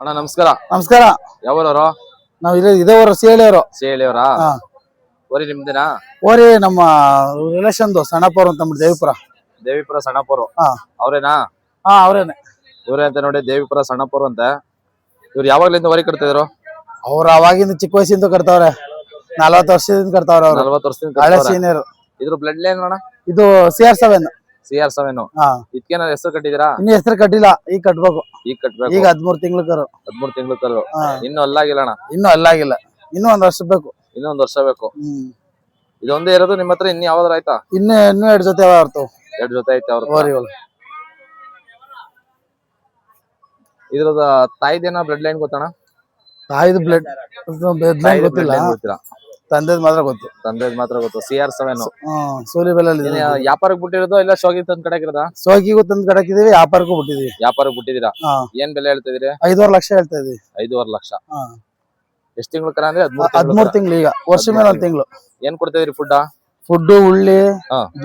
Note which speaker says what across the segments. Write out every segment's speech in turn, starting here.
Speaker 1: ಅಣ್ಣ ನಮಸ್ಕಾರ.
Speaker 2: ನಮಸ್ಕಾರ.
Speaker 1: ಯಾವೂರವರು?
Speaker 2: ನಾವು ಇದೇವರು ಸೇಳಿಯವರು.
Speaker 1: ಸೇಳಿಯವರಾ? ಓರಿ ನಿಮ್ದೇನಾ?
Speaker 2: ಓರಿ ನಮ್ಮ ರಿಲೇಷನ್ದು ಸಣ್ಣಪ್ಪರು ಅಂತ ದೇವಿಪುರ.
Speaker 1: ದೇವಿಪುರ ಸಣ್ಣಪ್ಪರು ಅವ್ರೇನಾ?
Speaker 2: ಅವ್ರೇನೆ.
Speaker 1: ಇವ್ರೆ ಅಂತ ನೋಡಿ, ದೇವಿಪುರ ಸಣ್ಣಪ್ಪರು ಅಂತ. ಇವ್ರು ಯಾವಾಗ್ಲಿಂದ ಓರಿ ಕಟ್ತಿದ್ರು?
Speaker 2: ಅವ್ರು ಅವಾಗಿಂದ ಚಿಕ್ಕ ವಯಸ್ಸಿಂದ ಕಟ್ತಾವ್ರೆ. 40 ವರ್ಷದಿಂದ ಕಟ್ತಾವ್ರೆ ಅವ್ರು.
Speaker 1: 40 ವರ್ಷದಿಂದ
Speaker 2: ಹಳೆ ಸೀನಿಯರ್.
Speaker 1: ಇದ್ರ ಬ್ಲಡ್ ಲೈನ್ ಅಣ್ಣ?
Speaker 2: ಇದು CR7.
Speaker 1: CR7. ಇದಕ್ಕೇನಾದ್ರು ಹೆಸರು ಕಟ್ಟಿದೀರಾ?
Speaker 2: ಇನ್ನು ಹೆಸರು ಕಟ್ಟಿಲ್ಲ, ಈಗ ಕಟ್ಬೇಕು.
Speaker 1: ಈಗ ಕಟ್ಬೇಕು.
Speaker 2: ಈಗ 13 ತಿಂಗಳು ಕರು.
Speaker 1: 13 ತಿಂಗಳು ಕರು. ಇನ್ನು ಅಲ್ಲಾಗಿಲ್ಲ ಅಣ್ಣ?
Speaker 2: ಇನ್ನು ಅಲ್ಲಾಗಿಲ್ಲ, ಇನ್ನು 1 ವರ್ಷ ಬೇಕು.
Speaker 1: ಇನ್ನೂ 1 ವರ್ಷ ಬೇಕು. ಇದೊಂದೇ ಇರೋದು ನಿಮ್ಮ ಹತ್ರ? ಇನ್ನು ಯಾವ್ದಾರ ಆಯ್ತಾ?
Speaker 2: ಇನ್ನೂ 2 ಜೊತೆ ಬರ್ತಾವ.
Speaker 1: 2 ಜೊತೆ ಐತೆ ಅವ್ರ
Speaker 2: ಓರಿಗಳು.
Speaker 1: ಇದ್ರದ ತಾಯಿದೇನ ಬ್ಲಡ್ ಲೈನ್ ಗೊತ್ತಣ್ಣ?
Speaker 2: ತಾಯಿದು ಬ್ಲಡ್ ಲೈನ್ ಗೊತ್ತಿಲ್ಲ, ತಂದೆದ್ ಮಾತ್ರ ಗೊತ್ತು.
Speaker 1: ತಂದೆದ್ ಮಾತ್ರ ಗೊತ್ತು. CR7.
Speaker 2: ಸೂಲಿಬೆಲ್ಲಲ್ಲಿ
Speaker 1: ವ್ಯಾಪಾರಕ್ಕೆ ಬಿಟ್ಟಿರೋದು ಇಲ್ಲ ಶೋಗಿ ತಂದ್ ಕಡಕಿರೋದ?
Speaker 2: ಸೋಗಿಗೂ ತಂದ್ ಕಡಕಿದೀವಿ, ವ್ಯಾಪಾರಕ್ಕೂ ಬಿಟ್ಟಿದೀವಿ.
Speaker 1: ವ್ಯಾಪಾರಕ್ಕೆ ಬಿಟ್ಟಿದ್ದೀರಾ? ಏನ್ ಬೆಲೆ ಹೇಳ್ತಿದ್ದೀರಿ?
Speaker 2: 5.5 ಲಕ್ಷ ಹೇಳ್ತಾ ಇದೀವಿ.
Speaker 1: 5.5 ಲಕ್ಷ. ಎಷ್ಟ್ ತಿಂಗಳು ಕರ ಅಂದ್ರೆ?
Speaker 2: 13 ತಿಂಗಳು. ಈಗ ವರ್ಷ ಮೇಲೆ 1 ತಿಂಗಳು.
Speaker 1: ಏನ್ ಕೊಡ್ತಿದ್ರಿ ಫುಡ್?
Speaker 2: ಉಳ್ಳಿ,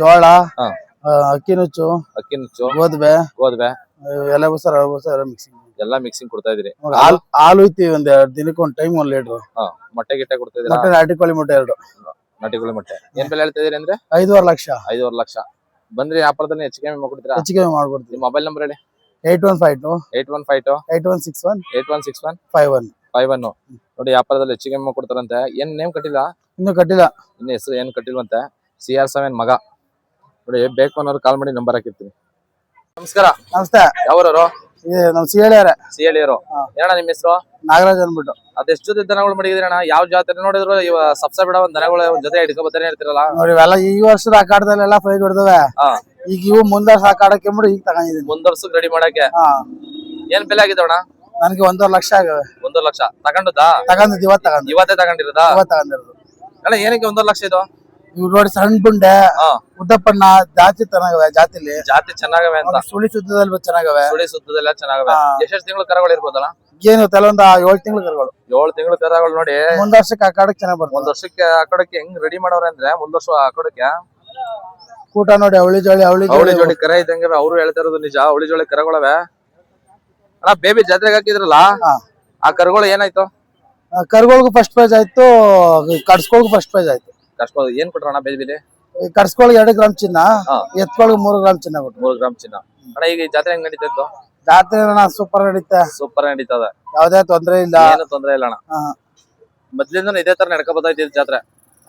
Speaker 2: ಜೋಳ, ಅಕ್ಕಿ ನುಚ್ಚು, ಗೋಧಿ, ಎಲೆ ಬೂಸ, ಮಿಕ್ಸಿಂಗ್
Speaker 1: ಎಲ್ಲಾ ಮಿಕ್ಸಿಂಗ್ ಕೊಡ್ತಾ ಇದೀರಿ.
Speaker 2: ಹಾಲು ಹೋಯ್ತಿವಿ ಒಂದ್ 2 ದಿನಕ್ಕೆ ಒಂದು ಟೈಮ್ 1 ಲೀಟರ್.
Speaker 1: ಮೊಟ್ಟೆ ಗಿಟ್ಟೆ ಕೊಡ್ತಾ ಇದೀರಾ?
Speaker 2: ಮೊಟ್ಟೆ ನಾಟಿ ಕೋಳಿ ಮೊಟ್ಟೆ 2.
Speaker 1: ನಾಟಿ ಕೋಳಿ ಮೊಟ್ಟೆ. ಏನ್ ಬೆಲೆ ಹೇಳ್ತಾ ಇದೀರಿ ಅಂದ್ರೆ?
Speaker 2: 5.5 ಲಕ್ಷ.
Speaker 1: 5.5 ಲಕ್ಷ. ಬಂದ್ರಿ ವ್ಯಾಪಾರದಲ್ಲಿ ಹೆಚ್ಚಿಗೆ ಮಾಡ್ಕೊಡ್ತೀರಾ?
Speaker 2: ಹೆಚ್ಚಿಗೆ ಮಾಡ್ಕೊಡ್ತೀವಿ.
Speaker 1: ನಿಮ್ಮ ಮೊಬೈಲ್ ನಂಬರ್ ಹೇಳಿ.
Speaker 2: 8152
Speaker 1: 8152
Speaker 2: 8161
Speaker 1: 8161
Speaker 2: 51
Speaker 1: ನೋಡಿ, ವ್ಯಾಪಾರದಲ್ಲಿ ಹೆಚ್ಚಿಗೆ ಕೊಡ್ತಾರಂತೆ. ಏನ್ ನೇಮ್ ಕಟ್ಟಿಲ್ಲ?
Speaker 2: ಇನ್ನು ಕಟ್ಟಿಲ್ಲ.
Speaker 1: ಇನ್ನು ಹೆಸರು ಏನ್ ಕಟ್ಟಿಲ್ವಂತೆ. CR7 ಮಗ ನೋಡಿ. ಬೇಕು ಅನ್ನೋರು ಕಾಲ್ ಮಾಡಿ ನಂಬರ್ ಹಾಕಿರ್ತೀನಿ. ನಮಸ್ಕಾರ.
Speaker 2: ನಮಸ್ತೆ.
Speaker 1: ಯಾವೂರವರು?
Speaker 2: ನಮ್ ಸಿಹಳಿಯವ್ರೆ.
Speaker 1: ಸಿಹಳಿಯವರು. ಏನಣ್ಣ ನಿಮ್ಮ ಹೆಸರು?
Speaker 2: ನಾಗರಾಜ್ ಅನ್ಬಿಟ್ಟು.
Speaker 1: ಅದೆಷ್ಟು ಜೊತೆ ದನಗಳು ಮಡಗಿದ್ರಣ್ಣ? ಯಾವ ಜಾತ್ರೆ ನೋಡಿದ್ರು ಇವ ಸಬ್ಸ ಬಿಡ ಒಂದ್ ದನಗಳು ಜೊತೆ ಹಿಡ್ಕೊ ಬರ್ತಾನೆ ಇರ್ತಿರಲ್ಲ?
Speaker 2: ನೋಡಿ, ಇವೆಲ್ಲ ಈ ವರ್ಷದ ಆಕಾಡದಲ್ಲೆಲ್ಲ ಪ್ರೈಸ್ ಹೊಡೆದವೆ. ಈಗ ಇವು ಮುಂದೆ ಸಾಕಾಡಕ್ಕೆ ಈಗ ತಗೊಂಡಿದ್ದೀನಿ.
Speaker 1: ಮುಂದರ್ಸಕ್ ರೆಡಿ ಮಾಡಕ್ಕೆ. ಏನ್ ಬೆಲೆ ಆಗಿದವಣ್ಣ?
Speaker 2: ನನ್ಗೆ 1.5 ಲಕ್ಷ ಆಗವೆ.
Speaker 1: 1.5 ಲಕ್ಷ ತಗೊಂಡದಾ?
Speaker 2: ತಗೊಂಡಿದ್ದು ಇವತ್ತೇ
Speaker 1: ತಗೊಂಡಿರೋದಾ?
Speaker 2: ತಗೊಂಡಿರೋದು.
Speaker 1: ಅಣ್ಣ ಏನಕ್ಕೆ 1.5 ಲಕ್ಷ ಇದು?
Speaker 2: ಇವ್ ನೋಡಿ, ಸಣ್ಣ ಬುಂಡೆ, ಉದ್ದಪ್ಪಣ್ಣ, ಜಾತಿ ಚೆನ್ನಾಗವೆ. ಜಾತಿ
Speaker 1: ಚೆನ್ನಾಗವೆ ಅಂತ.
Speaker 2: ಸುಳಿ ಸುತ್ತದಲ್ಲಿ ಚೆನ್ನಾಗವೆ.
Speaker 1: ಸುಳಿ ಸುತ್ತದೆಲ್ಲ ಚೆನ್ನಾಗವೆ. ಎಷ್ಟು ತಿಂಗಳು ಕರಗಳು ಇರ್ಬೋದಲ್ಲ?
Speaker 2: ಏನು ಕೆಲವೊಂದು 7 ತಿಂಗಳು ಕರುಗಳು.
Speaker 1: 7 ತಿಂಗಳು ಕರಗಳು ನೋಡಿ.
Speaker 2: ಮುಂದ್ ವರ್ಷಕ್ಕೆ ಆಕಾಡಕ್ ಚೆನ್ನಾಗ್ ಬರ್ತದೆ.
Speaker 1: 1 ವರ್ಷಕ್ಕೆ ಆಕಾಡಕ್ಕೆ ಹೆಂಗ್ ರೆಡಿ ಮಾಡೋರೆ ಅಂದ್ರೆ, ಮುಂದ್ ವರ್ಷ ಆಕಾಡಕ್ಕೆ
Speaker 2: ಕೂಟ ನೋಡಿ. ಅವಳಿ ಜೋಳಿ
Speaker 1: ಕರ ಇದ್ದಂಗೆ ಅವ್ರು ಹೇಳ್ತಾ ಇರೋದು ನಿಜ. ಅವಳಿ ಜೋಳಿ ಕರಗಳವೆ. ಅಣ್ಣ ಬೇಬಿ ಜಾತ್ರೆಗೆ ಹಾಕಿದ್ರಲ್ಲ, ಆ ಕರುಗಳು ಏನಾಯ್ತು?
Speaker 2: ಕರುಗಳಿಗೂ ಫಸ್ಟ್ ಪ್ರೈಸ್ ಆಯ್ತು, ಕಡ್ಸ್ಕೊಳ್ಗೂ ಫಸ್ಟ್ ಪ್ರೈಸ್ ಆಯ್ತು.
Speaker 1: ಏನ್ ಕೊಟ್ರಣ್ಣ ಬೇಬಿಲಿ?
Speaker 2: ಕಡ್ಸ್ಕೊಳ್ಗೆ 2 ಗ್ರಾಮ್ ಚಿನ್ನ, ಎತ್ಕೊಳ್ಗೆ 3 ಗ್ರಾಮ್ ಚಿನ್ನ ಕೊಟ್ಟು.
Speaker 1: 3 ಗ್ರಾಮ್ ಚಿನ್ನ. ಅಣ್ಣ ಈಗ ಜಾತ್ರೆ ಹೆಂಗ್ ನಡೀತಾ ಇತ್ತು?
Speaker 2: ಜಾತ್ರೆ ಸೂಪರ್ ನಡೀತಾ.
Speaker 1: ಸೂಪರ್ ನಡೀತದ.
Speaker 2: ಯಾವ್ದೇ ತೊಂದ್ರೆ ಇಲ್ಲ.
Speaker 1: ಏನು ತೊಂದ್ರೆ ಇಲ್ಲ ಅಣ್ಣ. ಮೊದ್ಲಿಂದ ಇದೇ ತರ ನಡ್ಕೊ ಬರ್ತೈತಿ ಜಾತ್ರೆ?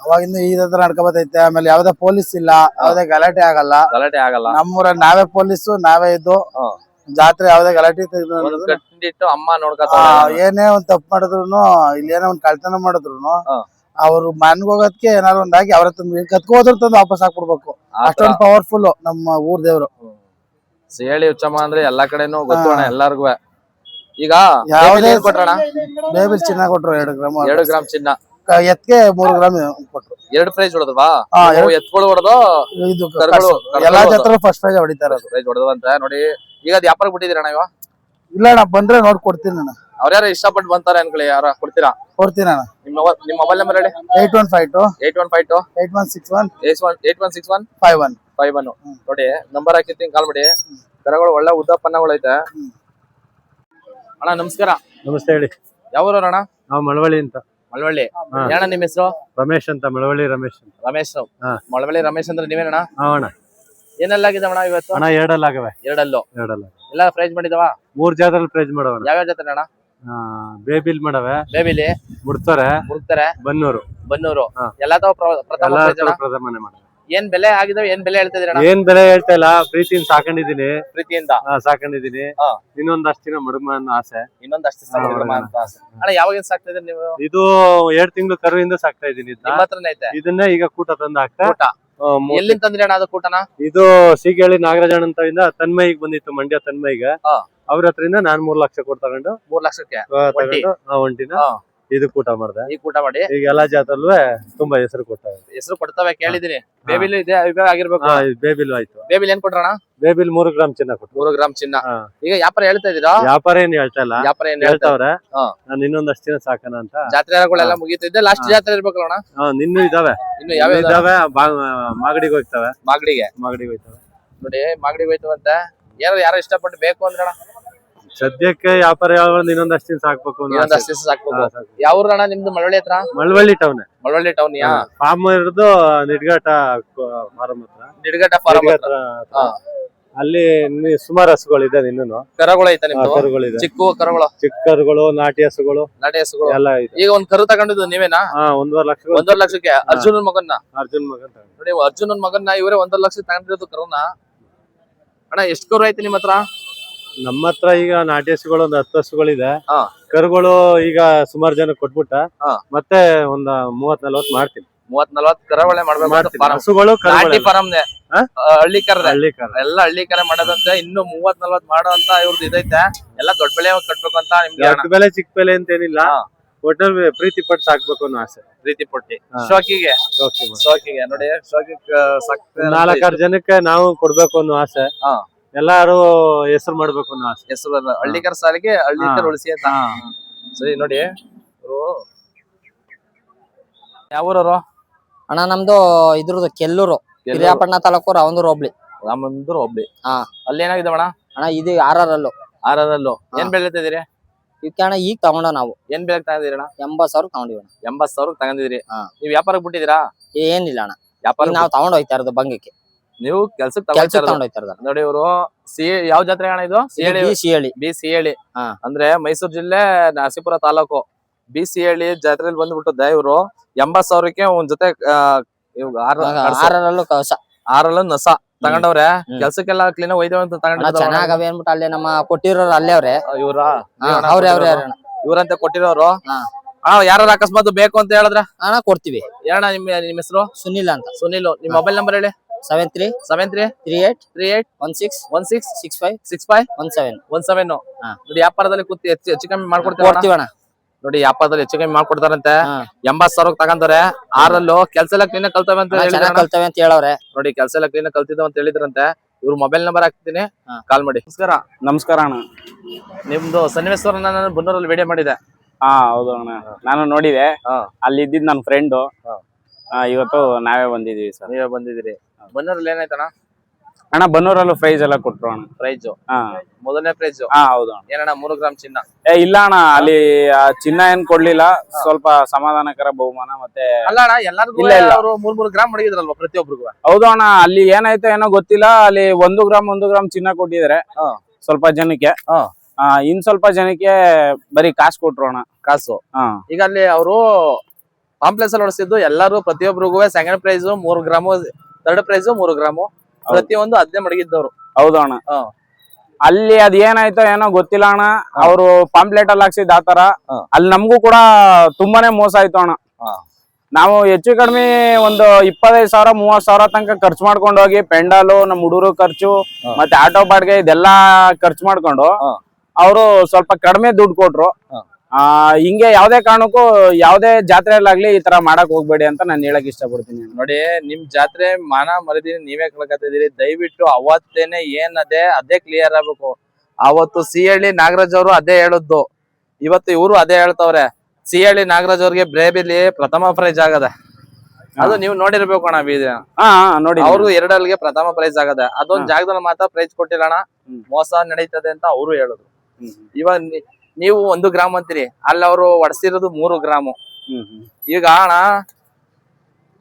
Speaker 2: ಅವಾಗಿಂದ ಇದೇ ತರ ನಡ್ಕೊ ಬರ್ತೈತೆ. ಆಮೇಲೆ ಯಾವ್ದೇ ಪೊಲೀಸ್ ಇಲ್ಲ, ಯಾವ್ದೇ ಗಲಾಟೆ ಆಗಲ್ಲ. ನಮ್ಮೂರ ನಾವೇ ಪೊಲೀಸು, ನಾವೇ ಇದ್ದು ಜಾತ್ರೆ ಯಾವ್ದೇ ಗಲಾಟೆ
Speaker 1: ಕಟ್ಟಿಟ್ಟು ಅಮ್ಮ ನೋಡ್ಕೊತಾರ.
Speaker 2: ಏನೇ ಒಂದ್ ತಪ್ಪು ಮಾಡಿದ್ರು, ಇಲ್ಲಿ ಏನೋ ಒಂದ್ ಕಳ್ತನ ಮಾಡಿದ್ರು, ಅವ್ರು ಮನ್ಗ್ ಹೋಗೋದಕ್ಕೆ ಏನಾರು ಒಂದಾಗಿ ಅವ್ರ ಕತ್ಕೋದ್ರ ತಂದು ವಾಪಸ್ ಹಾಕ್ಬಿಡ್ಬೇಕು. ಅಷ್ಟೊಂದು ಪವರ್ಫುಲ್ ನಮ್ಮ ಊರ್ ದೇವ್ರು.
Speaker 1: ಸೇಳಿ ಹುಚ್ಚಮ್ಮ ಅಂದ್ರೆ ಎಲ್ಲಾ ಕಡೆನೂ ಗೊತ್ತು ಅಣ್ಣ ಎಲ್ಲಾರ್ಗು. ಈಗ ಕೊಟ್ರಣ?
Speaker 2: ಬೇಬಿಲ್ ಚಿನ್ನ ಕೊಟ್ರು 2 ಗ್ರಾಮ್.
Speaker 1: 2 ಗ್ರಾಮ್ ಚಿನ್ನ.
Speaker 2: ಎತ್ಗೆ 3 ಗ್ರಾಮ್ ಕೊಟ್ರು.
Speaker 1: 2 ಪ್ರೈಸ್ ಹೊಡೆದ್ವಾ? ಎತ್ಗಳು ಹೊಡೆದು
Speaker 2: ಎಲ್ಲಾ ಜಾತ್ರೆ ಫಸ್ಟ್ ಪ್ರೈಸ್ ಹೊಡಿತಾರ.
Speaker 1: ಪ್ರೈಸ್ ಹೊಡೆದವಂತ ನೋಡಿ. ಈಗ ಅದ್ ವ್ಯಾಪಾರ ಬಿಟ್ಟಿದ್ದೀರಣ್ಣ ಇವ?
Speaker 2: ಇಲ್ಲ ಅಣ್ಣ, ಬಂದ್ರೆ ನೋಡ್ಕೊಡ್ತೀನಿ ಅಣ್ಣ.
Speaker 1: ಅವ್ರ್ಯಾರು ಇಷ್ಟಪಟ್ಟು ಬಂತಾರೆ ಅನ್ಕೊಳ್ಳಿ, ಯಾರ ಕೊಡ್ತೀರಾ?
Speaker 2: ಕೊಡ್ತೀನಿ ಅಣ್ಣ.
Speaker 1: ನಿಮ್ಮ ಮೊಬೈಲ್ ನಂಬರ್ ಹೇಳಿ.
Speaker 2: 8152
Speaker 1: 8152
Speaker 2: 8161
Speaker 1: 8161
Speaker 2: 51
Speaker 1: ನೋಡಿ, ನಂಬರ್ ಹಾಕಿರ್ತೀನಿ, ಕಾಲ್ ಮಾಡಿ. ಕರಗಳು ಒಳ್ಳೆ ಉದ್ದಪ್ಪನ್ನಗಳು ಐತೆ. ಅಣ್ಣ ನಮಸ್ಕಾರ.
Speaker 3: ನಮಸ್ತೆ, ಹೇಳಿ.
Speaker 1: ಯಾವೂರವ್ರು ಅಣ್ಣ?
Speaker 3: ನಾವು ಮಳವಳ್ಳಿ ಅಂತ.
Speaker 1: ಮಳವಳ್ಳಿ. ಏನಣ್ಣ ನಿಮ್ಮ ಹೆಸರು?
Speaker 3: ರಮೇಶ್ ಅಂತ. ಮಳವಳ್ಳಿ ರಮೇಶ್ ಅಂತ.
Speaker 1: ರಮೇಶ್. ಮಳವಳ್ಳಿ ರಮೇಶ್ ಅಂದ್ರೆ ನೀವೇನಣ್ಣ?
Speaker 3: ಅಣ್ಣ.
Speaker 1: ಏನೆಲ್ಲ ಆಗಿದವಣ್ಣ ಇವತ್ತು?
Speaker 3: ಅಣ್ಣ 2 ಆಗವೆ.
Speaker 1: 2 ಎಲ್ಲ ಪ್ರೈಸ್ ಮಾಡಿದವ?
Speaker 3: 3 ಜಾತ್ರೆ ಪ್ರೈಸ್ ಮಾಡವ.
Speaker 1: ಯಾವ್ಯಾವ ಜಾತ್ರೆ ಅಣ್ಣ?
Speaker 3: ಬೇಬಿಲ್ ಮಾಡವೆ.
Speaker 1: ಬೇಬಿಲಿ,
Speaker 3: ಮುಡ್ತಾರೆ,
Speaker 1: ಬನ್ನೂರು ಎಲ್ಲ
Speaker 3: ಪ್ರಥಮನೆ ಮಾಡವೆ.
Speaker 1: ಏನ್ ಬೆಲೆ ಆಗಿದಾವ? ಏನ್ ಬೆಲೆ ಹೇಳ್ತಾ ಇದೀರ?
Speaker 3: ಏನ್ ಬೆಲೆ ಹೇಳ್ತಾ ಇಲ್ಲ, ಪ್ರೀತಿಯಿಂದ ಸಾಕೊಂಡಿದೀನಿ. ಇನ್ನೊಂದಷ್ಟು ದಿನ ಮಡಮ ಅನ್ನೋ ಆಸೆ.
Speaker 1: ಅಣ್ಣ ಯಾವಾಗ ಸಾಕ್ತಾ ಇದೀರಿ ನೀವು?
Speaker 3: ಇದು 2 ತಿಂಗಳು ಕರುವಿಂದ ಸಾಕ್ತಾ ಇದೀನಿ. ಇದನ್ನ ಈಗ ಕೂಟ ತಂದು ಹಾಕ್ತಾ.
Speaker 1: ಎಲ್ಲಿಂದ ತಂದ್ರಿ ಅಣ್ಣ ಅದು ಕೂಟನ?
Speaker 3: ಇದು ಸೀಗೇಳಿ ನಾಗರಾಜಣ್ಣ ಅಂತ ತನ್ಮಯಿಗೆ ಬಂದಿತ್ತು, ಮಂಡ್ಯ ತನ್ಮಯಿಗೆ. ಅವ್ರ ಹತ್ರಿಂದ ನಾನ್ 3 ಲಕ್ಷ ಕೊಟ್ಟು ತಗೊಂಡು
Speaker 1: 3 ಲಕ್ಷಕ್ಕೆ
Speaker 3: ಒಂಟಿನ ಇದು ಕೂಟ ಮಾಡಿದೆ.
Speaker 1: ಈ ಕೂಟ ಮಾಡಿ
Speaker 3: ಈಗ ಎಲ್ಲಾ ಜಾತಲ್ಲೂ ತುಂಬಾ ಹೆಸರು
Speaker 1: ಕೊಡ್ತವೆ ಕೇಳಿದೀನಿ. ಬೇಬಿಲ್ ಇದೆ ಆಗಿರ್ಬೇಕು.
Speaker 3: ಬೇಬಿಲ್ ಆಯ್ತು.
Speaker 1: ಬೇಬಿಲ್ ಏನ್ ಕೊಟ್ರಣ?
Speaker 3: ಬೇಬಿಲ್ 3 ಗ್ರಾಮ್ ಚಿನ್ನ ಕೊಟ್ಟು.
Speaker 1: 3 ಗ್ರಾಮ್ ಚಿನ್ನ. ಈಗ ವ್ಯಾಪಾರ ಹೇಳ್ತಾ ಇದೀರಾ?
Speaker 3: ವ್ಯಾಪಾರ ಏನ್ ಹೇಳ್ತಾ ಇಲ್ಲ,
Speaker 1: ವ್ಯಾಪಾರ ಏನ್
Speaker 3: ಹೇಳ್ತಾವ್ರೆ. ನಾನು ಇನ್ನೊಂದಷ್ಟು ದಿನ ಸಾಕನ ಅಂತ.
Speaker 1: ಜಾತ್ರೆಗಳೆಲ್ಲ ಮುಗಿತಿದ್ದೆ, ಲಾಸ್ಟ್ ಜಾತ್ರೆ ಇರ್ಬೇಕಲ್ಲ?
Speaker 3: ನಿನ್ನೂ ಇದಾವೆ.
Speaker 1: ಇನ್ನು ಯಾವ
Speaker 3: ಇದಾವೆ. ಮಾಗಡಿಗೆ ಹೋಗ್ತವೆ.
Speaker 1: ಮಾಗಡಿಗೆ ಹೋಯ್ತವೆ ನೋಡಿ. ಮಾಗಡಿಗೆ ಹೋಯ್ತವಂತೆ. ಯಾರು ಇಷ್ಟಪಟ್ಟು ಬೇಕು ಅಂದ್ರಣ?
Speaker 3: ಸದ್ಯಕ್ಕೆ ವ್ಯಾಪಾರ ಇನ್ನೊಂದಷ್ಟು ದಿನ ಸಾಕ್ಬೇಕು ಅನ್ನೋ ಆಸೆ.
Speaker 1: ಇನ್ನೊಂದಷ್ಟು ದಿವಸ ಸಾಕ್ಬೇಕು.
Speaker 3: ಹಾ, ಸಾಕು.
Speaker 1: ಯಾವ ಊರು ಅಣ್ಣ ನಿಮ್ದು? ಮಳವಳ್ಳಿ ಹತ್ರ?
Speaker 3: ಮಳವಳ್ಳಿ ಟೌನ್.
Speaker 1: ಮಳವಳ್ಳಿ ಟೌನ್ ಯಾ?
Speaker 3: ಫಾರ್ಮ್ ಇರೋದು ನಿಡ್ಘಾಟ ಫಾರಂ ಹತ್ರ.
Speaker 1: ನಿಡ್ಗಟ್ಟ ಫಾರಂ
Speaker 3: ನಿಡ್ಘಾಟ ಹತ್ರ. ಅಲ್ಲಿ ಸುಮಾರು ಹಸುಗಳಿದೆ ಇನ್ನೂ.
Speaker 1: ಕರಗಳು ಐತೆ ನಿಮ್ದು?
Speaker 3: ಕರುಗಳಿದೆ,
Speaker 1: ಚಿಕ್ಕ ಕರುಗಳು,
Speaker 3: ಚಿಕ್ಕ ಕರುಗಳು, ನಾಟಿ ಹಸುಗಳು
Speaker 1: ನಾಟಿ ಹಸುಗಳು
Speaker 3: ಎಲ್ಲ ಇದೆ.
Speaker 1: ಈಗ ಒಂದ್ ಕರು ತಗೊಂಡಿದ್ದು ನೀವೇನಾ?
Speaker 3: 1.5 ಲಕ್ಷ.
Speaker 1: 1.5 ಲಕ್ಷಕ್ಕೆ ಅರ್ಜುನನ್ ಮಗನ್ನ?
Speaker 3: ಅರ್ಜುನ್ ಮಗ
Speaker 1: ನೋಡಿ, ಅರ್ಜುನನ್ ಮಗನ್ನ ಇವರೇ 1.5 ಲಕ್ಷ ತಗೊಂಡಿರೋದು ಕರುನ. ಅಣ್ಣ ಎಷ್ಟು ಕರು ಐತೆ ನಿಮ್ ಹತ್ರ?
Speaker 3: ನಮ್ಮ ಹತ್ರ ಈಗ ನಾಟಿ ಹಸುಗಳು ಒಂದು 10 ಹಸುಗಳಿದೆ.
Speaker 1: ಹಾ.
Speaker 3: ಕರುಗಳು ಈಗ ಸುಮಾರು ಜನ ಕೊಟ್ಬಿಟ್ಟ.
Speaker 1: ಹಾ.
Speaker 3: ಮತ್ತೆ ಒಂದ್ 30-40 ಮಾಡ್ತೀನಿ.
Speaker 1: 30-40 ಕರವಳೆ ಮಾಡ್ಬೇಕು.
Speaker 3: ಹಸುಗಳು
Speaker 1: ನಾಟಿ ಫಾರಮ್ನೆ ಹಳ್ಳಿ ಕರ
Speaker 3: ಹಳ್ಳಿ ಕರ
Speaker 1: ಎಲ್ಲ ಹಳ್ಳಿ ಕರೆ ಮಾಡೋದಂತೆ. ಇನ್ನು 30-40 ಮಾಡೋ ಅಂತ ಇವ್ರದ್ದು ಇದೈತೆ. ಎಲ್ಲ ದೊಡ್ಡ ಬೆಳೆ ಕಟ್ಬೇಕು ಅಂತ ನಿಮ್ಗೆ.
Speaker 3: ದೊಡ್ಡ ಬೆಲೆ ಚಿಕ್ಕ ಬೆಲೆ ಅಂತ ಏನಿಲ್ಲ, ಒಟ್ಟಲ್ಲಿ ಪ್ರೀತಿ ಪಟ್ಟು ಸಾಕ್ಬೇಕು ಅನ್ನೋ ಆಸೆ.
Speaker 1: ಪ್ರೀತಿ ಪಟ್ಟಿ ಶೋಕಿಗೆ ಶೋಕಿಗೆ ನೋಡಿ, ಶೋಕಿಗೆ
Speaker 3: 4-6 ಜನಕ್ಕೆ ನಾವು ಕೊಡ್ಬೇಕು ಅನ್ನೋ ಆಸೆ.
Speaker 1: ಹಾ.
Speaker 3: ಎಲ್ಲಾರು ಹೆಸರು ಮಾಡ್ಬೇಕು ಅನ್ನೋ ಆಸೆ.
Speaker 1: ಹೆಸರು ಹಳ್ಳಿಕರ ಸಾಲಿಗೆ ಹಳ್ಳಿಕರ ಉಳಿಸಿ ಅಂತ. ಸರಿ ನೋಡಿ, ಯಾವ ಊರವರು?
Speaker 4: ಅಣ್ಣ ನಮ್ದು ಇದ್ರದ್ದು ಕೆಲ್ಲೂರು, ಹಿರಿಯಾಪಟ್ಟಣ ತಾಲೂಕು ರಾಮಂದೂರು ಹೋಬ್ಳಿ.
Speaker 1: ರಾಮಂದೂರು ಹೋಬ್ಳಿ.
Speaker 4: ಹಾ.
Speaker 1: ಅಲ್ಲಿ ಏನಾಗಿದೆ ಅಣ್ಣ?
Speaker 4: ಅಣ್ಣ ಇದು ಆರರಲ್ಲು.
Speaker 1: ಆರರಲ್ಲು ಏನ್ ಬೆಳಿತಿದ್ದೀರಿ?
Speaker 4: ಇದಕ್ಕೆ ಅಣ್ಣ ಈಗ ತಗೊಂಡ ನಾವು.
Speaker 1: ಏನ್ ಬೆಳಕ್ ತಗೊಂಡಿದ್ದೀರಿ ಅಣ್ಣ?
Speaker 4: 80,000 ತಗೊಂಡಿವಿ.
Speaker 1: 80,000 ತಗೊಂಡಿದ್ದೀರಿ.
Speaker 4: ಹಾ.
Speaker 1: ನೀವ್ ವ್ಯಾಪಾರಕ್ಕೆ ಬಿಟ್ಟಿದ್ದೀರಾ?
Speaker 4: ಏನಿಲ್ಲ ಅಣ್ಣ,
Speaker 1: ವ್ಯಾಪಾರ
Speaker 4: ನಾವು ತಗೊಂಡ್ ಹೋಯ್ತಾ ಇರೋದು ಬಂಗಕ್ಕೆ.
Speaker 1: ನೀವು ಕೆಲ್ಸಕ್ಕೆ
Speaker 4: ತಗೊಂಡ್ ಹೋಯ್ತಾ ಇರೋದು.
Speaker 1: ನೋಡಿ, ಇವರು ಯಾವ ಜಾತ್ರೆ ಅಣ್ಣ ಇದು?
Speaker 4: ಸಿಹಳಿ.
Speaker 1: ಬಿ ಸಿಹಳಿ ಅಂದ್ರೆ ಮೈಸೂರು ಜಿಲ್ಲೆ ನರಸೀಪುರ ತಾಲೂಕು ಬಿ ಸಿಹಳಿ ಜಾತ್ರೆಯಲ್ಲಿ ಬಂದ್ಬಿಟ್ಟು ಇವರು 80,000ಕ್ಕೆ ಒಂದ್ ಜೊತೆ
Speaker 4: ಆರರಲ್ಲು ಕವಸ,
Speaker 1: ಆರಲ್ಲೂ ನಸ ತಗೊಂಡವ್ರೆ. ಕೆಲ್ಸಕ್ಕೆಲ್ಲ ಕ್ಲೀನ್ ಒಯ್ದೇವ ಅಂತ
Speaker 4: ಚೆನ್ನಾಗವೆ ಅನ್ಬಿಟ್ಟು ಅಲ್ಲೇ ನಮ್ಮ ಕೊಟ್ಟಿರೋರು ಅಲ್ಲೇ ಅವ್ರೆ.
Speaker 1: ಇವ್ರ ಇವ್ರಂತ ಕೊಟ್ಟಿರೋರು. ಯಾರು ಅಕಸ್ಮಾತ್ ಬೇಕು ಅಂತ ಹೇಳಿದ್ರ
Speaker 4: ಅಣ್ಣ ಕೊಡ್ತೀವಿ.
Speaker 1: ಏನಣ್ಣ ನಿಮ್ ಹೆಸರು?
Speaker 4: ಸುನಿಲ್ ಅಂತ.
Speaker 1: ಸುನಿಲ್. ನಿಮ್ ಮೊಬೈಲ್ ನಂಬರ್ ಹೇಳಿ.
Speaker 4: 73383816656517.
Speaker 1: ನೋಡಿ, ವ್ಯಾಪಾರದಲ್ಲಿ ಕೂತಿ ಹೆಚ್ಚು ಕಮ್ಮಿ ಮಾಡ್ಕೊಡ್ತೀವಿ ನೋಡಿ. ವ್ಯಾಪಾರದಲ್ಲಿ ಹೆಚ್ಚು ಕಮ್ಮಿ ಮಾಡ್ಕೊಡ್ತಾರಂತೆ. 80,000 ತಗೊಂತಾರೆ. ಆರಲ್ಲೂ ಕೆಲ್ಸ ಎಲ್ಲ ಕ್ಲೀನ್ ಕಲ್ತವೆ ಅಂತ
Speaker 4: ಹೇಳವ್ರೆ.
Speaker 1: ನೋಡಿ, ಕೆಲ್ಸ ಎಲ್ಲ ಕ್ಲೀನ್ ಕಲ್ತಿದ್ದಾವ ಅಂತ ಹೇಳಿದ್ರಂತೆ. ಇವ್ರ ಮೊಬೈಲ್ ನಂಬರ್ ಹಾಕ್ತೀನಿ, ಕಾಲ್ ಮಾಡಿ. ನಮಸ್ಕಾರ.
Speaker 5: ನಮಸ್ಕಾರ ಅಣ್ಣ.
Speaker 1: ನಿಮ್ದು ಸನ್ನಿವೇಶ್ವರ ನಾನು ಬನ್ನೂರಲ್ಲಿ ವಿಡಿಯೋ ಮಾಡಿದೆ.
Speaker 5: ಹೌದು ಅಣ್ಣ, ನಾನು ನೋಡಿದೆ. ಅಲ್ಲಿ ಇದ್ದಿದ್ ನನ್ನ ಫ್ರೆಂಡು. ಇವತ್ತು ನಾವೇ ಬಂದಿದೀವಿ ಸರ್.
Speaker 1: ನೀವೇ ಬಂದಿದ್ದೀರಿ. ಬನ್ನೂರಲ್ಲಿ ಏನಾಯ್ತಣ್ಣ?
Speaker 5: ಅಣ್ಣ ಬನ್ನೂರಲ್ಲೂ ಪ್ರೈಸ್ ಎಲ್ಲ ಕೊಟ್ರು ಅಣ್ಣ.
Speaker 1: ಪ್ರೈಸ್ ಮೊದಲನೇ ಪ್ರೈಸ್?
Speaker 5: ಹೌದು ಅಣ್ಣ.
Speaker 1: ಏನಣ್ಣ 3 ಗ್ರಾಮ್ ಚಿನ್ನ?
Speaker 5: ಇಲ್ಲ ಅಣ್ಣ, ಅಲ್ಲಿ ಚಿನ್ನ ಏನ್ ಕೊಡ್ಲಿಲ್ಲ. ಸ್ವಲ್ಪ ಸಮಾಧಾನಕರ ಬಹುಮಾನ. ಮತ್ತೆ
Speaker 1: ಅಲ್ಲ ಅಣ್ಣ, ಎಲ್ಲರಿಗೂ 3 ಗ್ರಾಮ್ ಮಡಗಿದ್ರಲ್ವಾ ಪ್ರತಿಯೊಬ್ಬರಿಗೂ?
Speaker 5: ಹೌದು ಅಣ್ಣ, ಅಲ್ಲಿ ಏನಾಯ್ತು ಏನೋ ಗೊತ್ತಿಲ್ಲ. ಅಲ್ಲಿ 1 ಗ್ರಾಮ್ ಚಿನ್ನ ಕೊಟ್ಟಿದ್ದಾರೆ ಸ್ವಲ್ಪ ಜನಕ್ಕೆ. ಇನ್ ಸ್ವಲ್ಪ ಜನಕ್ಕೆ ಬರೀ ಕಾಸು ಕೊಟ್ರು ಅಣ್ಣ.
Speaker 1: ಕಾಸು. ಈಗ ಅಲ್ಲಿ ಅವರು ಕಾಂಪ್ಲೆಕ್ಸ್ ಅಲ್ಲಿ ಹೊಡಿಸಿದ್ದು ಎಲ್ಲಾರು ಪ್ರತಿಯೊಬ್ಬರಿಗೂ second prize 3 gram, third prize 3 gram, ಪ್ರತಿಯೊಂದು 15 ಮಡಗಿದ್ದವ್ರು.
Speaker 5: ಹೌದು ಅಣ್ಣ. ಅಲ್ಲಿ ಅದ್ ಏನಾಯ್ತೋ ಏನೋ ಗೊತ್ತಿಲ್ಲ ಅಣ್ಣ. ಅವ್ರು ಪಾಂಪ್ಲೆಟ್ ಅಲ್ಲಿ ಹಾಕ್ಸಿದ್ ಆತರ. ಅಲ್ಲಿ ನಮ್ಗೂ ಕೂಡ ತುಂಬಾನೇ ಮೋಸ ಆಯ್ತು ಅಣ್ಣ. ನಾವು ಹೆಚ್ಚು ಕಡಿಮೆ ಒಂದು 25,000 30,000 ತನಕ ಖರ್ಚು ಮಾಡ್ಕೊಂಡು ಹೋಗಿ ಪೆಂಡಾಲು, ನಮ್ ಹುಡುಗರು ಖರ್ಚು, ಮತ್ತೆ ಆಟೋ ಬಾಡಿಗೆ ಇದೆಲ್ಲಾ ಖರ್ಚು ಮಾಡ್ಕೊಂಡು ಅವರು ಸ್ವಲ್ಪ ಕಡಿಮೆ ದುಡ್ಡು ಕೊಟ್ರು. ಹಿಂಗೆ ಯಾವ್ದೇ ಕಾರಣಕ್ಕೂ ಯಾವ್ದೇ ಜಾತ್ರೆಯಲ್ಲಾಗ್ಲಿ ಈ ತರ ಮಾಡಕ್ ಹೋಗ್ಬೇಡಿ ಅಂತ ನಾನು ಹೇಳಕ್ ಇಷ್ಟಪಡ್ತೀನಿ.
Speaker 1: ನೋಡಿ, ನಿಮ್ ಜಾತ್ರೆ ಮಾನ ಮರದಿನಿ ನೀವೇ ಕಳ್ಕೊತಿದ್ದೀರಿ. ದಯವಿಟ್ಟು ಅವತ್ತೇನೆ ಅದೇ ಕ್ಲಿಯರ್ ಆಗ್ಬೇಕು. ಅವತ್ತು ಸಿಹಳ್ಳಿ ನಾಗರಾಜ್ ಅವರು ಅದೇ ಹೇಳದ್ದು, ಇವತ್ತು ಇವರು ಅದೇ ಹೇಳ್ತವ್ರೆ. ಸಿಹಳ್ಳಿ ನಾಗರಾಜ್ ಅವ್ರಿಗೆ ಬ್ರೇಬಿಲಿ ಪ್ರಥಮ ಪ್ರೈಸ್ ಆಗದೆ. ಅದು ನೀವು ನೋಡಿರ್ಬೇಕು ಅಣ್ಣ.
Speaker 5: ನೋಡಿ,
Speaker 1: ಅವ್ರು 2 ಅಲ್ಲಿಗೆ ಪ್ರಥಮ ಪ್ರೈಸ್ ಆಗದೆ. ಅದೊಂದ್ ಜಾಗದಲ್ಲಿ ಮಾತ್ರ ಪ್ರೈಸ್ ಕೊಟ್ಟಿಲ್ಲ ಅಣ್ಣ. ಮೋಸ ನಡೀತದೆ ಅಂತ ಅವರು ಹೇಳಿದ್ರು. ಇವಾಗ ನೀವು 1 ಗ್ರಾಮ್ ಅಂತೀರಿ, ಅಲ್ಲಿ ಅವರು ಒಡ್ಸಿರೋದು 3 ಗ್ರಾಮ್. ಈಗ ಅಣ್ಣ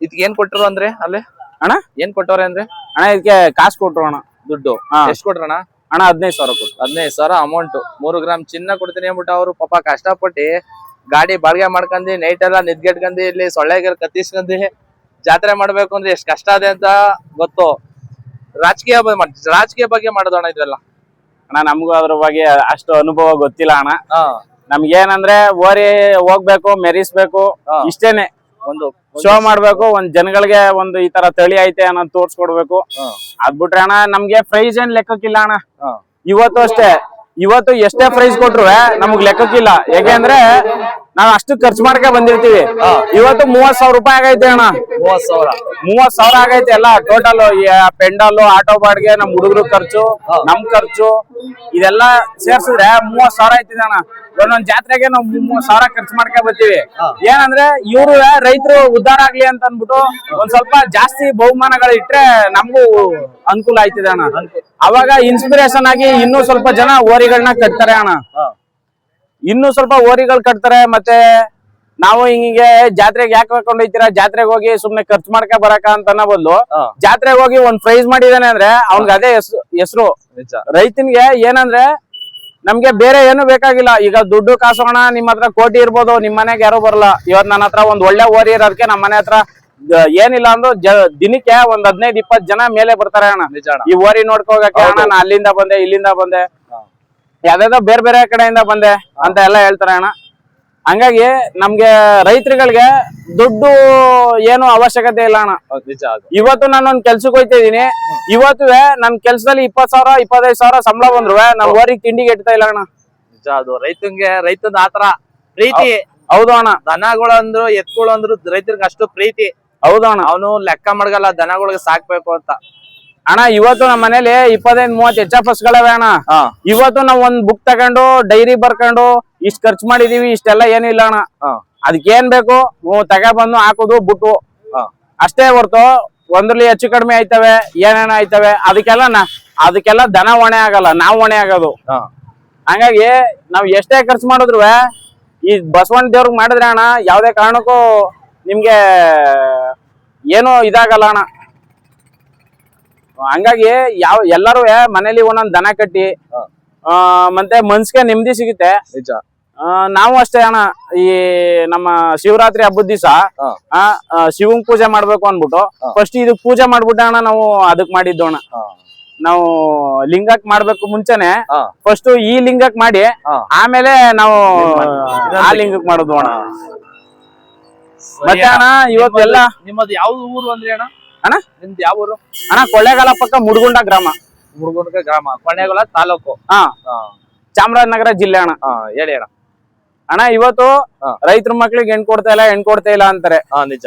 Speaker 1: ಇದಕ್ಕೆ ಏನ್ ಕೊಟ್ಟರು ಅಂದ್ರೆ ಅಲ್ಲಿ
Speaker 5: ಅಣ್ಣ
Speaker 1: ಏನ್ ಕೊಟ್ಟವ್ರೆ ಅಂದ್ರೆ?
Speaker 5: ಅಣ್ಣ ಇದಕ್ಕೆ ಕಾಸು ಕೊಟ್ರು ಅಣ್ಣ.
Speaker 1: ದುಡ್ಡು ಎಷ್ಟು ಕೊಟ್ರಣ್ಣ?
Speaker 5: ಅಣ್ಣ 15,000 ಕೊಟ್ರು.
Speaker 1: 15,000 ಅಮೌಂಟ್. 3 ಗ್ರಾಮ್ ಚಿನ್ನ ಕೊಡ್ತೀನಿ ಅಂದ್ಬಿಟ್ಟು ಅವ್ರು ಪಾಪ ಕಷ್ಟಪಟ್ಟು ಗಾಡಿ ಬಾಡಿಗೆ ಮಾಡ್ಕೊಂಡಿ ನೈಟ್ ಎಲ್ಲ ನಿದ್ಗೆಟ್ಕೊಂಡಿ ಇಲ್ಲಿ ಸೊಳ್ಳೆಗೆಲ್ಲ ಕತ್ತಿಸ್ಕೊಂಡಿ ಜಾತ್ರೆ ಮಾಡ್ಬೇಕು ಅಂದ್ರೆ ಎಷ್ಟ್ ಕಷ್ಟ ಇದೆ ಅಂತ ಗೊತ್ತು. ರಾಜಕೀಯ ಬಗ್ಗೆ ಮಾಡೋದಣ್ಣ ಇದೆಲ್ಲ.
Speaker 5: ಅಣ್ಣ ನಮ್ಗೂ ಅದ್ರ ಬಗ್ಗೆ ಅಷ್ಟು ಅನುಭವ ಗೊತ್ತಿಲ್ಲ ಅಣ್ಣ. ನಮ್ಗೇನಂದ್ರೆ ಹೋಗ್ಬೇಕು, ಮೆರಿಸ್ಬೇಕು, ಇಷ್ಟೇನೆ. ಒಂದು ಶೋ ಮಾಡ್ಬೇಕು, ಒಂದ್ ಜನಗಳಿಗೆ ಒಂದು ಈ ತರ ತಳಿ ಐತೆ ಅನ್ನೋದು ತೋರ್ಸ್ಕೊಡ್ಬೇಕು. ಅದ್ಬಿಟ್ರೆ ಅಣ್ಣ ನಮ್ಗೆ ಪ್ರೈಸ್ ಏನ್ ಲೆಕ್ಕಕ್ಕಿಲ್ಲ ಅಣ್ಣ. ಇವತ್ತು ಅಷ್ಟೇ, ಇವತ್ತು ಎಷ್ಟೇ ಪ್ರೈಸ್ ಕೊಟ್ರು ನಮಗ್ ಲೆಕ್ಕಕ್ಕಿಲ್ಲ. ಯಾಕೆಂದ್ರೆ ನಾವ್ ಅಷ್ಟು ಖರ್ಚು ಮಾಡ್ಕೆ ಬಂದಿರ್ತೀವಿ. ಇವತ್ತು 30,000 ರೂಪಾಯಿ ಆಗೈತೆ ಅಣ್ಣ. 30,000 ಆಗೈತೆ ಎಲ್ಲ ಟೋಟಲ್. ಪೆಂಡಲ್, ಆಟೋ ಬಾಡಿಗೆ, ನಮ್ ಹುಡುಗರು ಖರ್ಚು, ನಮ್ ಖರ್ಚು ಇದೆಲ್ಲ ಸೇರ್ಸಿದ್ರೆ 30,000 ಆಯ್ತಿದೆ ಅಣ್ಣ. ಒಂದೊಂದ್ ಜಾತ್ರೆಗೆ ನಾವು 30,000 ಖರ್ಚು ಮಾಡ್ಕೊಂಡ್ ಬರ್ತೀವಿ. ಏನಂದ್ರೆ ಇವ್ರು ರೈತರು ಉದ್ಧಾರ ಆಗ್ಲಿ ಅಂತ ಅಂದ್ಬಿಟ್ಟು ಒಂದ್ ಸ್ವಲ್ಪ ಜಾಸ್ತಿ ಬಹುಮಾನಗಳು ಇಟ್ರೆ ನಮಗೂ ಅನುಕೂಲ ಆಯ್ತಿದೆ ಅಣ್ಣ. ಅವಾಗ ಇನ್ಸ್ಪಿರೇಷನ್ ಆಗಿ ಇನ್ನೂ ಸ್ವಲ್ಪ ಜನ ಓರಿಗಳನ್ನ ಕಟ್ತಾರೆ ಅಣ್ಣ. ಇನ್ನೂ ಸ್ವಲ್ಪ ಓರಿಗಳು ಕಟ್ತಾರೆ. ಮತ್ತೆ ನಾವು ಹಿಂಗೆ ಜಾತ್ರೆಗೆ ಯಾಕೆ ಕರ್ಕೊಂಡು ಹೋಗ್ತೀರಾ, ಜಾತ್ರೆಗೆ ಹೋಗಿ ಸುಮ್ನೆ ಖರ್ಚು ಮಾಡ್ಕ ಬರಕ ಅಂತ ಅನ್ನೋ ಬದಲು ಜಾತ್ರೆಗೆ ಹೋಗಿ ಒಂದ್ ಪ್ರೈಸ್ ಮಾಡಿದಾನೆ ಅಂದ್ರೆ ಅವ್ನ್ಗೆ ಅದೇ ಹೆಸರು. ರೈತನಿಗೆ ಏನಂದ್ರೆ ನಮ್ಗೆ ಬೇರೆ ಏನು ಬೇಕಾಗಿಲ್ಲ. ಈಗ ದುಡ್ಡು ಕಾಸು ಹಣ ನಿಮ್ ಹತ್ರ ಕೋಟಿ ಇರ್ಬೋದು, ನಿಮ್ ಮನೆಗೆ ಯಾರು ಬರಲ್ಲ. ಇವತ್ ನನ್ನ ಹತ್ರ ಒಂದ್ ಒಳ್ಳೆ ಓರಿ ಇರೋದಕ್ಕೆ ನಮ್ಮ ಮನೆ ಹತ್ರ ಏನಿಲ್ಲ ಅಂದ್ರು ದಿನಕ್ಕೆ ಒಂದ್ 15-20 ಜನ ಮೇಲೆ ಬರ್ತಾರೆ ಅಣ್ಣ. ಈ ಓರಿ ನೋಡ್ಕೋಗಕ್ಕೆ ಅಣ್ಣ ನಾ ಅಲ್ಲಿಂದ ಬಂದೆ, ಇಲ್ಲಿಂದ ಬಂದೆ, ಯಾವ್ದಾವ್ದೋ ಬೇರೆ ಬೇರೆ ಕಡೆಯಿಂದ ಬಂದೆ ಅಂತ ಎಲ್ಲ ಹೇಳ್ತಾರೆ ಅಣ್ಣ. ಹಂಗಾಗಿ ನಮ್ಗೆ ರೈತರುಗಳಿಗೆ ದುಡ್ಡು ಏನು ಅವಶ್ಯಕತೆ ಇಲ್ಲ ಅಣ್ಣ. ಇವತ್ತು ನಾನೊಂದ್ ಕೆಲ್ಸಕ್ಕೆ ಹೋಯ್ತಾ ಇದೀನಿ. ಇವತ್ತು ನನ್ ಕೆಲ್ಸದಲ್ಲಿ 20,000 25,000 ಸಂಬಳ ಬಂದ್ರು ನಾವ್ ಓರಿಗೆ ತಿಂಡಿಗೆ ಇಡ್ತಾ ಇಲ್ಲ ಅಣ್ಣ.
Speaker 1: ನಿಜ ಅದು. ರೈತದ ಆತರ ಪ್ರೀತಿ.
Speaker 5: ಹೌದು ಅಣ್ಣ.
Speaker 1: ದನಗಳು ಅಂದ್ರು ಎತ್ಗಳು ಅಂದ್ರು ರೈತರಿಗೆ ಅಷ್ಟು ಪ್ರೀತಿ.
Speaker 5: ಹೌದು ಅಣ್ಣ.
Speaker 1: ಅವನು ಲೆಕ್ಕ ಮಾಡಗಲ್ಲ ದನಗಳಿಗೆ ಸಾಕ್ಬೇಕು ಅಂತ.
Speaker 5: ಅಣ್ಣ ಇವತ್ತು ನಮ್ಮ ಮನೇಲಿ 25-30 HFS ಗಳವೆ ಅಣ್ಣ. ಇವತ್ತು ನಾವ್ ಒಂದ್ ಬುಕ್ ತಗೊಂಡು ಡೈರಿ ಬರ್ಕೊಂಡು ಇಷ್ಟ್ ಖರ್ಚು ಮಾಡಿದೀವಿ, ಇಷ್ಟೆಲ್ಲ ಏನಿಲ್ಲ ಅಣ್ಣ. ಅದಕ್ಕೇನ್ ಬೇಕು ತಗೊಬಂದು ಹಾಕುದು ಬಿಟ್ಟು ಅಷ್ಟೇ ಹೊರ್ತು ಒಂದ್ರಲ್ಲಿ ಹೆಚ್ಚು ಕಡಿಮೆ ಆಯ್ತವೆ, ಏನೇನ ಆಯ್ತವೆ ಅದಕ್ಕೆಲ್ಲ ದನ ಹೊಣೆ ಆಗಲ್ಲ, ನಾವ್ ಹೊಣೆ ಆಗೋದು. ಹಂಗಾಗಿ ನಾವ್ ಎಷ್ಟೇ ಖರ್ಚು ಮಾಡಿದ್ರು ಈ ಬಸವಣ್ಣ ದೇವ್ರಿಗೆ ಮಾಡಿದ್ರೆ ಅಣ್ಣ ಯಾವ್ದೇ ಕಾರಣಕ್ಕೂ ನಿಮ್ಗೆ ಏನು ಇದಾಗಲ್ಲ ಅಣ್ಣ. ಹಂಗಾಗಿ ಎಲ್ಲರೂ ಮನೇಲಿ ಒಂದೊಂದ್ ದನ ಕಟ್ಟಿ ಮತ್ತೆ ಮನ್ಸಿಗೆ ನೆಮ್ಮದಿ ಸಿಗುತ್ತೆ. ನಾವು ಅಷ್ಟೇ ಅಣ್ಣ. ಈ ನಮ್ಮ ಶಿವರಾತ್ರಿ ಹಬ್ಬದ ದಿವಸ ಶಿವಂಗ್ ಪೂಜೆ ಮಾಡ್ಬೇಕು ಅನ್ಬಿಟ್ಟು ಫಸ್ಟ್ ಇದಕ್ ಪೂಜೆ ಮಾಡ್ಬಿಟ್ಟೆ ಅಣ್ಣ ನಾವು ಅದಕ್ ಮಾಡಿದ್ದು ಅಣ್ಣ. ನಾವು ಲಿಂಗಕ್ ಮಾಡ್ಬೇಕು ಮುಂಚೆನೆ ಫಸ್ಟ್ ಈ ಲಿಂಗಕ್ ಮಾಡಿ ಆಮೇಲೆ ನಾವು ಆ ಲಿಂಗಕ್ ಮಾಡೋದು ಅಣ್ಣ. ಮತ್ತೆ ಅಣ್ಣ ಇವತ್ತೆಲ್ಲ
Speaker 1: ನಿಮ್ಮದು ಯಾವ ಊರು ಅಂದ್ರೆ ಅಣ್ಣ?
Speaker 5: ಅಣ್ಣ
Speaker 1: ನಿಮ್ದು ಯಾವ ಊರು
Speaker 5: ಅಣ್ಣ? ಕೊಳ್ಳೇಗಾಲ ಪಕ್ಕ ಮುಡ್ಗುಂಡ ಗ್ರಾಮ.
Speaker 1: ಮುಡ್ಗುಂಡ ಗ್ರಾಮ, ಕೊಳ್ಳೇಗಾಲ ತಾಲೂಕು,
Speaker 5: ಚಾಮರಾಜನಗರ ಜಿಲ್ಲೆ ಅಣ್ಣ.
Speaker 1: ಹೇಳಿ ಅಣ್ಣ.
Speaker 5: ಅಣ್ಣ ಇವತ್ತು ರೈತರ ಮಕ್ಳಿಗೆ ಹೆಣ್ ಕೊಡ್ತಾ ಇಲ್ಲ ಅಂತಾರೆ.
Speaker 1: ನಿಜ.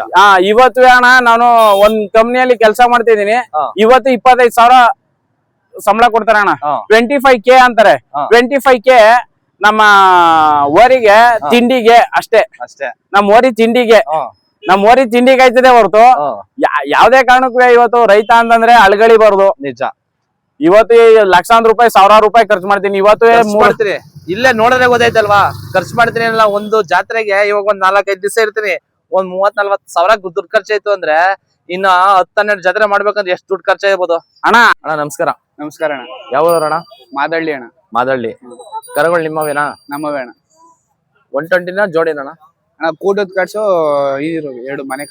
Speaker 5: ಇವತ್ತು ಅಣ್ಣ ನಾನು ಒಂದ್ ಕಂಪ್ನಿಯಲ್ಲಿ ಕೆಲಸ ಮಾಡ್ತಾ ಇದೀನಿ. ಇವತ್ತು 25,000 ಸಂಬಳ ಕೊಡ್ತಾರೆ ಅಣ್ಣ. 25K ಅಂತಾರೆ. 25K ನಮ್ಮ ಓರಿಗೆ ತಿಂಡಿಗೆ ಅಷ್ಟೇ. ನಮ್ಮ ಓರಿ ತಿಂಡಿಗೆ ಆಯ್ತದೆ ಹೊರತು ಯಾವ್ದೇ ಕಾರಣಕ್ಕೂ ಇವತ್ತು ರೈತ ಅಂತಂದ್ರೆ ಅಳ್ಗಳಿಬಾರ್ದು.
Speaker 1: ನಿಜ.
Speaker 5: ಇವತ್ತು ಲಕ್ಷಾಂತರ ರೂಪಾಯಿ 1,000 ರೂಪಾಯಿ ಖರ್ಚು ಮಾಡ್ತೀನಿ. ಇವತ್ತು
Speaker 1: ಮಾಡ್ತೀರಿ ಇಲ್ಲೇ ನೋಡಿದ್ರೆ ಗೊತ್ತಾಯ್ತಲ್ವಾ ಖರ್ಚು ಮಾಡ್ತೀನಿ ಅಲ್ಲ. ಒಂದು ಜಾತ್ರೆಗೆ ಇವಾಗ ಒಂದ್ 4-5 ದಿವಸ ಇರ್ತೀನಿ, ಒಂದ್ 30-40 ಸಾವಿರ ದುಡ್ಡು ಖರ್ಚಾಯ್ತು ಅಂದ್ರೆ ಇನ್ನ 10-12 ಜಾತ್ರೆ ಮಾಡ್ಬೇಕಂದ್ರೆ ಎಷ್ಟು ದುಡ್ಡು ಖರ್ಚಾಗ್ಬೋದು ಅಣ್ಣ. ನಮಸ್ಕಾರ.
Speaker 6: ನಮಸ್ಕಾರ ಅಣ್ಣ.
Speaker 1: ಯಾವ ಅಣ್ಣ?
Speaker 6: ಮಾದಳ್ಳಿ ಅಣ್ಣ.
Speaker 1: ಮಾದಳ್ಳಿ. ಕರುಗಳು ನಿಮ್ಮವೇನಾ?
Speaker 6: ನಮ್ಮವೇ ಅಣ್ಣ.
Speaker 1: 120 ಜೋಡಿನ ಅಣ್ಣ?
Speaker 6: ಅಣ್ಣ ಕೂಟದ ಕಟ್ಸು ಇರು 2 ಮನೆ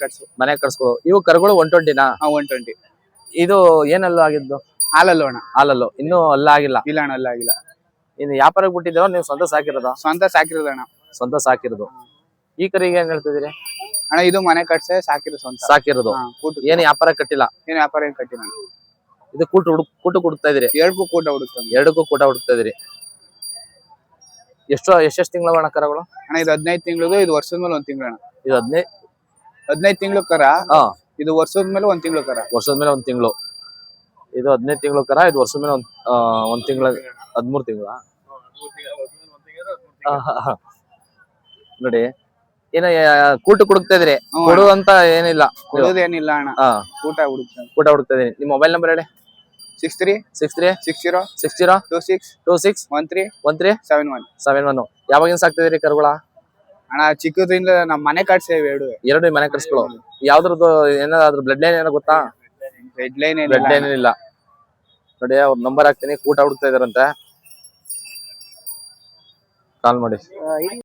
Speaker 1: ಕಟ್ಸ್ಗಳು. ಇವು ಕರುಗಳು 120ನಾ?
Speaker 6: 120.
Speaker 1: ಇದು ಏನಲ್ಲೂ ಆಗಿದ್ದು?
Speaker 6: ಹಾಲಲ್ಲು ಅಣ್ಣ.
Speaker 1: ಹಾಲಲ್ಲು. ಇನ್ನೂ ಅಲ್ಲ ಆಗಿಲ್ಲ?
Speaker 6: ಇಲ್ಲ ಅಣ್ಣ, ಅಲ್ಲ ಆಗಿಲ್ಲ.
Speaker 1: ಇನ್ನು ವ್ಯಾಪಾರಕ್ಕೆ ಬಿಟ್ಟಿದ್ದೇವ ನೀವು ಸ್ವಂತ ಸಾಕಿರೋದ?
Speaker 6: ಸ್ವಂತ ಸಾಕಿರೋದು ಅಣ್ಣ.
Speaker 1: ಸ್ವಂತ ಸಾಕಿರೋದು. ಈ ಕರಿಗೆ ಏನ್ ಹೇಳ್ತಿದ್ದೀರಿ
Speaker 6: ಅಣ್ಣ? ಇದು ಮನೆ ಕಟ್ಸೆ ಸಾಕಿರೋದು, ಸ್ವಂತ
Speaker 1: ಸಾಕಿರೋದು. ಏನ್ ವ್ಯಾಪಾರ ಕಟ್ಟಿಲ್ಲ?
Speaker 6: ಏನ್ ವ್ಯಾಪಾರ ಏನ್ ಕಟ್ಟಿಲ್ಲ.
Speaker 1: ಇದು ಕೂಟ ಹುಡುಕ್ತಾ ಇದೀರಿ?
Speaker 6: 2 ಕೂಟ ಹುಡುಕ್ತಾನೆ.
Speaker 1: 2 ಕೂಟ ಹುಡುಕ್ತಾ ಇದೀರಿ. ಎಷ್ಟೆಷ್ಟು ತಿಂಗಳ ಅಣ್ಣ ಕರಗಳು?
Speaker 6: ಅಣ್ಣ ಇದು 15 ತಿಂಗಳದು. ಇದು ವರ್ಷದ ಮೇಲೆ 1 ತಿಂಗಳು ಅಣ್ಣ.
Speaker 1: ಇದು
Speaker 6: 15 ತಿಂಗಳು ಕರ. ಇದು ವರ್ಷದ ಮೇಲೆ 1 ತಿಂಗಳು ಕರ.
Speaker 1: ವರ್ಷದ ಮೇಲೆ 1 ತಿಂಗಳು. ಇದು 15 ತಿಂಗಳು ಕರ. ಇದು ವರ್ಷದ ಮೇಲೆ 1 ತಿಂಗಳ 13 ತಿಂಗಳ. ನೋಡಿ ಏನ ಕೂಟ ಹುಡುಕ್ತಾ ಇದ್ರಿ? ಕೊಡುವಂತ ಏನಿಲ್ಲ?
Speaker 6: ಕೊಡೋದೇನಿಲ್ಲ ಅಣ್ಣ. ಕೂಟ
Speaker 1: ಹುಡುಕ್ತಾ ಇದೀನಿ. ನಿಮ್ ಮೊಬೈಲ್ ನಂಬರ್ ಹೇಳಿ.
Speaker 6: 63 60 26 13 71.
Speaker 1: ಯಾವಾಗಿನ ಸಾಕ್ತಿದ್ರಿ ಕರುಗಳ?
Speaker 6: ಅಣ್ಣ ಚಿಕ್ಕದ್ರಿಂದ ನಮ್ ಮನೆ ಕಟ್ಸೇವೆ
Speaker 1: 2 ಮನೆ ಕಟ್ಸ್ಗಳು. ಯಾವ್ದ್ರದ್ದು ಏನಾದ್ರು ಬ್ಲಡ್ ಲೈನ್ ಏನೋ ಗೊತ್ತಾ?
Speaker 6: ಬ್ಲಡ್ ಲೈನ್
Speaker 1: ಏನಿಲ್ಲ. ನೋಡಿ ಅವ್ರ ನಂಬರ್ ಹಾಕ್ತೀನಿ. ಕೂಟ ಹುಡುಕ್ತಾ ಇದಾರಂತೆ, ಕಾಲ್ ಮಾಡಿ.